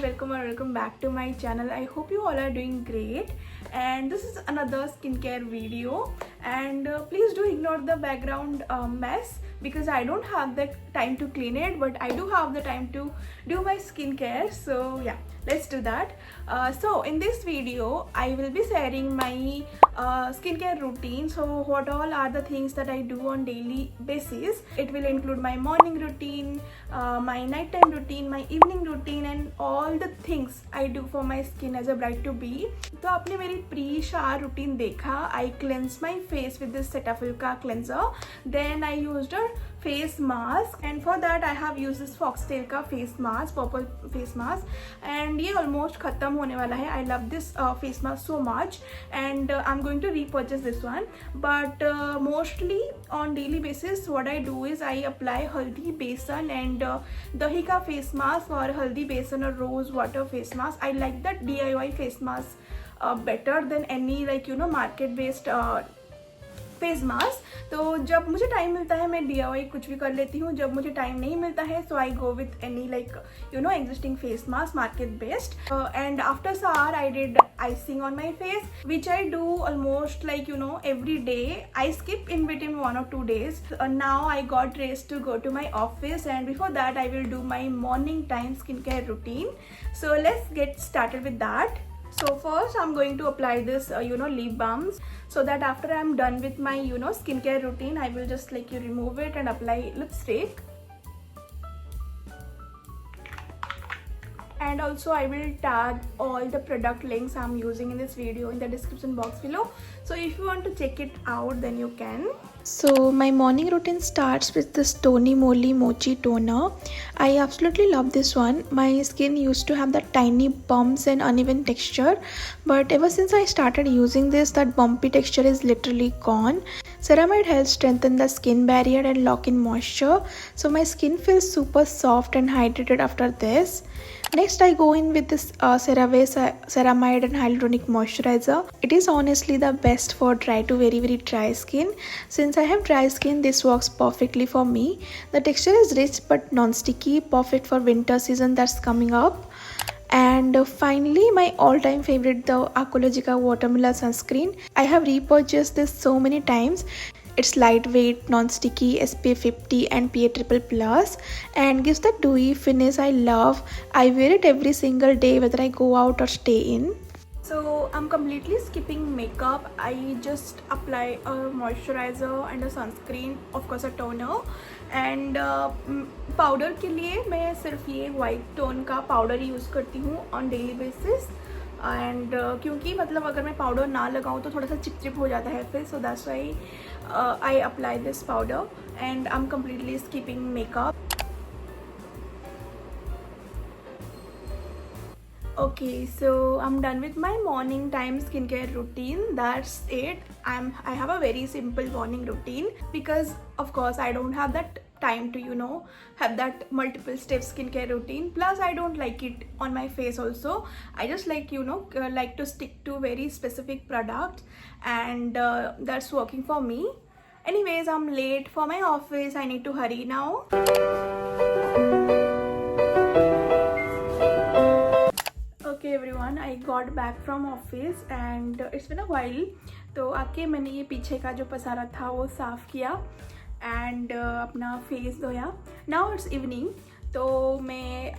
welcome back to my channel. I hope you all are doing great, and this is another skincare video. And please do ignore the background mess because I don't have the time to clean it, but I do have the time to do my skincare. So yeah, let's do that. So in this video I will be sharing my skincare routine. So what all are the things that I do on daily basis. It will include my morning routine, my nighttime routine, my evening routine, and all the things I do for my skin as a bride to be. तो आपने मेरी pre shower routine देखा. I cleanse my face with this Cetaphil का cleanser. Then I used a face mask, and for that I have used this Foxtail का face mask, purple face mask, and ये almost खत्म होने वाला है. I love this face mask so much, and I'm going to repurchase this one. But mostly on daily basis what I do is I apply haldi besan and dahi ka face mask or haldi besan or rose water face mask. I like that DIY face mask better than any market based face mask. तो जब मुझे time मिलता है मैं DIY कुछ भी कर लेती हूँ. जब मुझे टाइम नहीं मिलता है so I go with any existing face mask market based. And after shower I did icing on my face, which I do almost every day. I skip in between 1 or 2 days. Now I got dressed to go to my office, and before that I will do my morning time skincare routine. So let's get started with that. So first I'm going to apply this lip balm, so that after I'm done with my skincare routine I will just remove it and apply lipstick. And also I will tag all the product links I'm using in this video in the description box below, so if you want to check it out then you can. So my morning routine starts with this Tony Moly Mochi toner. I absolutely love this one. My skin used to have that tiny bumps and uneven texture, but ever since I started using this, that bumpy texture is literally gone. Ceramide helps strengthen the skin barrier and lock in moisture, so my skin feels super soft and hydrated after this. Next I go in with this CeraVe Ceramide and Hyaluronic Moisturizer. It is honestly the best for dry to very dry skin. Since I have dry skin, this works perfectly for me. The texture is rich but non-sticky, perfect for winter season that's coming up. And finally, my all-time favorite, the Aqualogica Watermelon Sunscreen. I have repurchased this so many times. It's lightweight, non-sticky, SPF 50 and PA+++ and gives the dewy finish I love. I wear it every single day whether I go out or stay in. So I'm completely skipping makeup. I just apply a moisturizer and a sunscreen, of course a toner. And powder के लिए मैं सिर्फ ये white tone का powder use करती हूँ on daily basis. And क्योंकि अगर मैं पाउडर ना लगाऊँ तो थोड़ा सा चिपचिप हो जाता है फिर. So that's why I apply this powder, and I'm completely skipping makeup. Okay, so I'm done with my morning time skincare routine. That's it. I have a very simple morning routine because of course I don't have that time to have that multiple step skincare routine. Plus I don't like it on my face also. I just like to stick to very specific products, and that's working for me. Anyways, I'm late for my office. I need to hurry now. Okay everyone, I got back from office and it's been a while. तो आके मैंने ये पीछे का जो पसारा था वो साफ़ किया and अपना फेस धोया. Now it's evening. तो मैं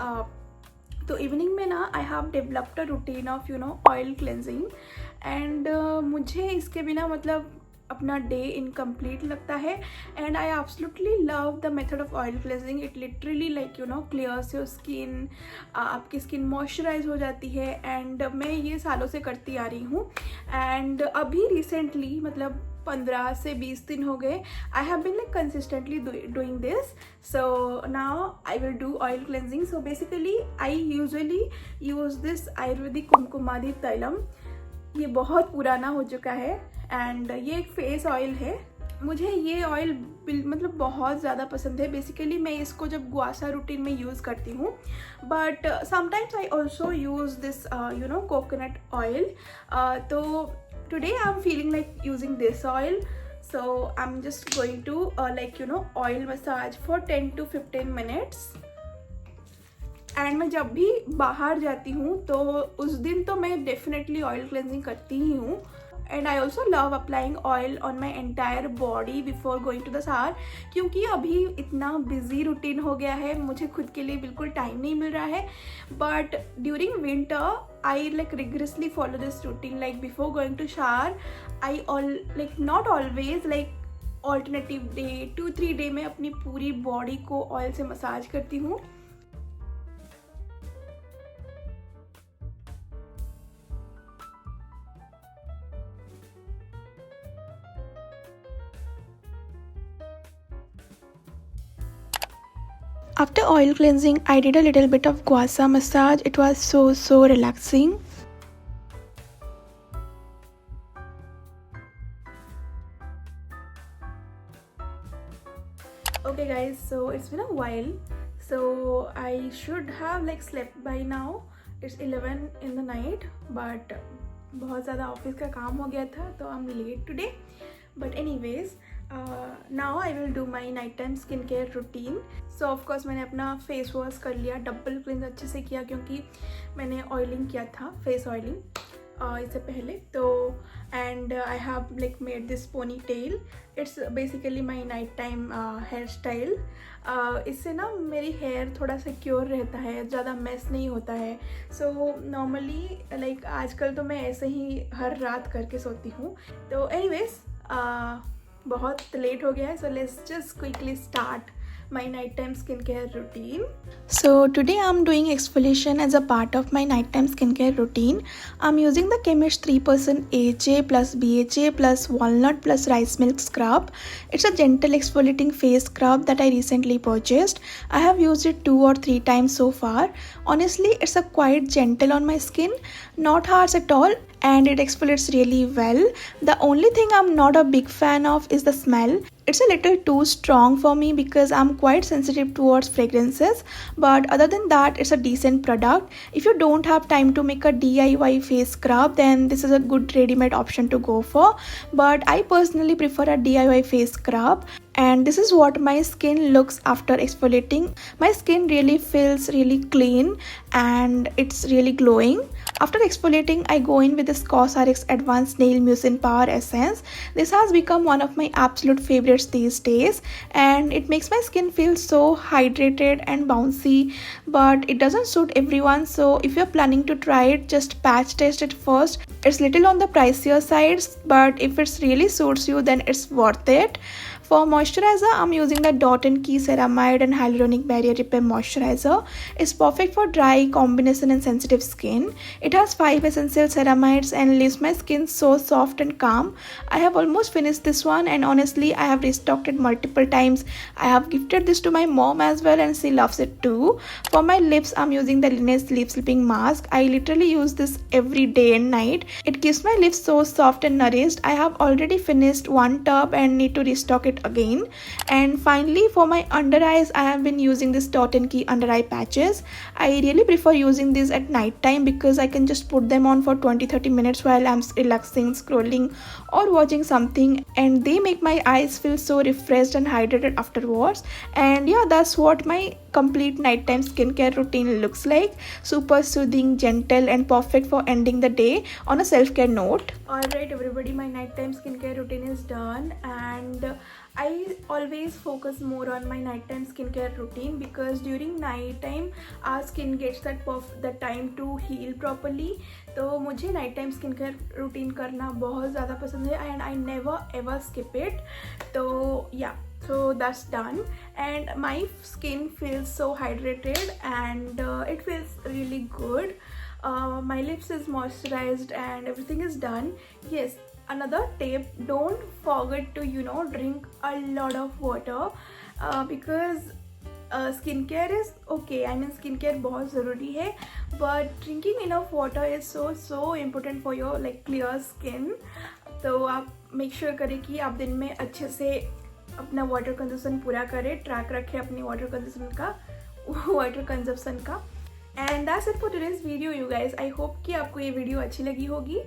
तो इवनिंग में ना I have developed a routine of oil cleansing, and मुझे इसके बिना अपना डे इनकम्प्लीट लगता है. And I absolutely love the method of oil cleansing. It literally clears your skin. आपकी स्किन मॉइस्चराइज हो जाती है, एंड मैं ये सालों से करती आ रही हूँ. एंड अभी रिसेंटली 15 से 20 दिन हो गए I have been consistently doing this. So now I will do oil cleansing. So basically I usually use this Ayurvedic Kumkumadi tailam. ये बहुत पुराना हो चुका है, एंड ये एक फेस ऑयल है. मुझे ये ऑयल बहुत ज़्यादा पसंद है. बेसिकली मैं इसको जब गुआसा रूटीन में यूज़ करती हूँ, but sometimes I also use this coconut oil. तो today I'm feeling like using this oil, so I'm just going to oil massage for 10 to 15 minutes. And मैं जब भी बाहर जाती हूँ तो उस दिन तो मैं डेफिनेटली ऑयल क्लेंजिंग करती ही हूँ. And I also love applying oil on my entire body before going to the shower, क्योंकि अभी इतना बिजी रूटीन हो गया है, मुझे खुद के लिए बिल्कुल टाइम नहीं मिल रहा है. But during winter I like rigorously follow this routine. Like before going to shower, like not always, like alternative day 2-3 day में अपनी पूरी बॉडी को ऑयल से मसाज करती हूँ. After oil cleansing, I did a little bit of guasa massage. It was so relaxing. Okay guys, so it's been a while, so I should have like slept by now. It's 11 in the night, but बहुत ज़्यादा office का काम हो गया था तो I'm late today. But anyways, now I will do my night time skin care routine. So of course मैंने अपना फेस वॉश कर लिया, डबल क्लींस अच्छे से किया क्योंकि मैंने ऑयलिंग किया था, फेस ऑयलिंग इससे पहले. तो and I have like made this ponytail. It's basically my night time hairstyle. इससे ना मेरी हेयर थोड़ा सिक्योर रहता है, ज़्यादा मेस नहीं होता है. सो नॉर्मली लाइक आजकल तो मैं ऐसे ही हर रात करके सोती हूँ. तो एनीवेज बहुत लेट हो गया है, so let's just quickly start my nighttime skincare routine. So today I'm doing exfoliation as a part of my nighttime skincare routine. I'm using the Chemist 3% AHA plus BHA plus walnut plus rice milk scrub. It's a gentle exfoliating face scrub that I recently purchased. I have used it 2 or 3 times so far. Honestly, it's a quite gentle on my skin, not harsh at all, and it exfoliates really well. The only thing I'm not a big fan of is the smell. It's a little too strong for me because I'm quite sensitive towards fragrances, but other than that it's a decent product. If you don't have time to make a DIY face scrub, then this is a good ready-made option to go for, but I personally prefer a DIY face scrub. And this is what my skin looks after exfoliating. My skin really feels really clean and it's really glowing. After exfoliating, I go in with the Cosrx Advanced Nail Mucin Power Essence. This has become one of my absolute favorites these days, and it makes my skin feel so hydrated and bouncy, but it doesn't suit everyone. So if you're planning to try it, just patch test it first. It's little on the pricier side, but if it really suits you, then it's worth it. For moisturizer, I'm using the Dot & Key Ceramide and Hyaluronic Barrier Repair Moisturizer. It's perfect for dry, combination and sensitive skin. It has 5 essential ceramides and leaves my skin so soft and calm. I have almost finished this one, and honestly, I have restocked it multiple times. I have gifted this to my mom as well, and she loves it too. For my lips, I'm using the Laneige Lip Sleeping Mask. I literally use this every day and night. It keeps my lips so soft and nourished. I have already finished one tub and need to restock it again. And finally, for my under eyes, I have been using this Dot & Key under eye patches. I really prefer using these at night time because I can just put them on for 20-30 minutes while I'm relaxing, scrolling or watching something, and they make my eyes feel so refreshed and hydrated afterwards. And yeah, that's what my complete nighttime skincare routine looks like. Super soothing, gentle and perfect for ending the day on a self-care note. Alright everybody, my nighttime skincare routine is done, and I always focus more on my nighttime skincare routine because during night time our skin gets the time to heal properly. तो मुझे night time skin care routine करना बहुत ज़्यादा पसंद है, and I never ever skip it. तो या, so that's done, and my skin feels so hydrated and it feels really good. My lips is moisturized and everything is done. Yes, another tip, don't forget to drink a lot of water because skincare is okay. I mean skincare बहुत ज़रूरी है, but drinking enough water is so important for your like clear skin. तो आप make sure करें कि आप दिन में अच्छे से अपना वाटर कंजप्शन पूरा करें, ट्रैक रखें अपनी वाटर कंजप्शन का. And that's it for today's video, you guys. I hope कि आपको ये वीडियो अच्छी लगी होगी,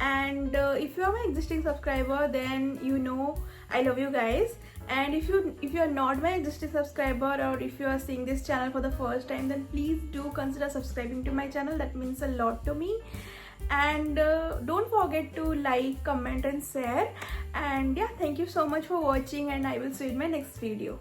and if you are my existing subscriber, then you know I love you guys. And if you are not my existing subscriber, or if you are seeing this channel for the first time, then please do consider subscribing to my channel. That means a lot to me. And don't forget to like, comment and share. And yeah, thank you so much for watching, and I will see you in my next video.